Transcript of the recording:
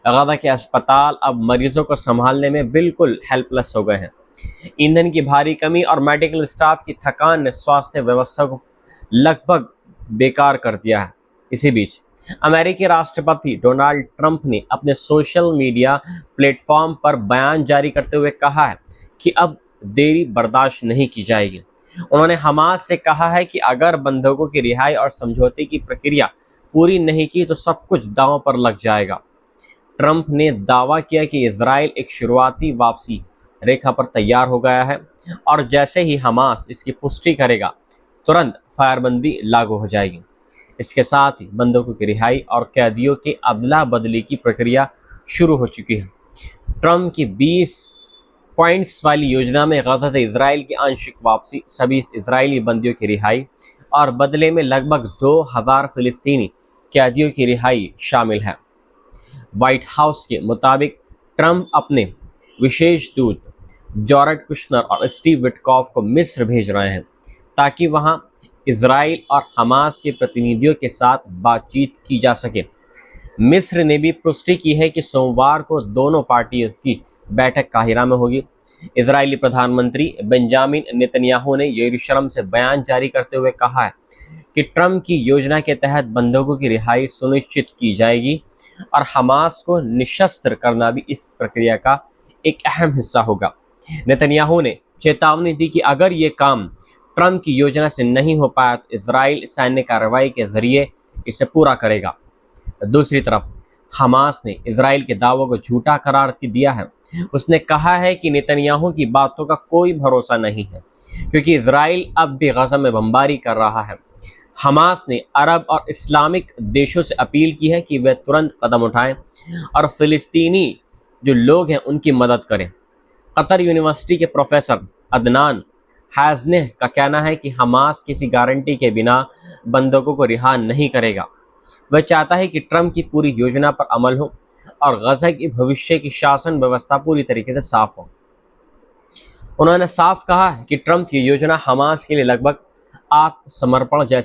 गजा के अस्पताल अब मरीजों को संभालने में बिल्कुल हेल्पलेस हो गए हैं। ईंधन की भारी कमी और मेडिकल स्टाफ की थकान ने स्वास्थ्य व्यवस्था को लगभग बेकार कर दिया है। इसी बीच अमेरिकी राष्ट्रपति डोनाल्ड ट्रंप ने अपने सोशल मीडिया प्लेटफॉर्म पर बयान जारी करते हुए कहा है कि अब देरी बर्दाश्त नहीं की जाएगी। उन्होंने हमास से कहा है कि अगर बंधकों की रिहाई और समझौते की प्रक्रिया पूरी नहीं की तो सब कुछ दांव पर लग जाएगा। ट्रंप ने दावा किया कि इजराइल एक शुरुआती वापसी रेखा पर तैयार हो गया है और जैसे ही हमास इसकी पुष्टि करेगा तुरंत फायरबंदी लागू हो जाएगी। इसके साथ ही बंधकों की रिहाई और कैदियों के अदला बदली की प्रक्रिया शुरू हो चुकी है। ट्रंप की 20 पॉइंट्स वाली योजना में गजा से इजराइल की आंशिक वापसी, सभी इजरायली बंदियों की रिहाई और बदले में लगभग 2000 फिलिस्तीनी कैदियों की रिहाई शामिल है। व्हाइट हाउस के मुताबिक ट्रंप अपने विशेष दूत जॉर्ड कुशनर और स्टीव विटकॉफ को मिस्र भेज रहे हैं ताकि वहां इजराइल और हमास के प्रतिनिधियों के साथ बातचीत की जा सके। मिस्र ने भी पुष्टि की है कि सोमवार को दोनों पार्टियों की बैठक काहिरा में होगी। इजरायली प्रधानमंत्री बेंजामिन नेतन्याहू ने यरूशलेम से बयान जारी करते हुए कहा है कि ट्रंप की योजना के तहत बंधकों की रिहाई सुनिश्चित की जाएगी और हमास को निशस्त्र करना भी इस प्रक्रिया का एक अहम हिस्सा होगा। नेतन्याहू ने चेतावनी दी कि अगर ये काम ट्रंप की योजना से नहीं हो पाया तो इजराइल सैन्य कार्रवाई के जरिए इसे पूरा करेगा। दूसरी तरफ हमास ने इजराइल के दावों को झूठा करार दिया है। उसने कहा है कि नेतन्याहू की बातों का कोई भरोसा नहीं है क्योंकि इजराइल अब भी गजा में बमबारी कर रहा है। हमास ने अरब और इस्लामिक देशों से अपील की है कि वे तुरंत कदम उठाएं और फिलिस्तीनी जो लोग हैं उनकी मदद करें। कतर यूनिवर्सिटी के प्रोफेसर अदनान हैजने का कहना है कि हमास किसी गारंटी के बिना बंधकों को रिहा नहीं करेगा। वह चाहता है कि ट्रंप की पूरी योजना पर अमल हो और गजा की भविष्य की शासन व्यवस्था पूरी तरीके से साफ हो। उन्होंने साफ कहा है कि ट्रंप की योजना हमास के लिए लगभग आत्मसमर्पण जैसी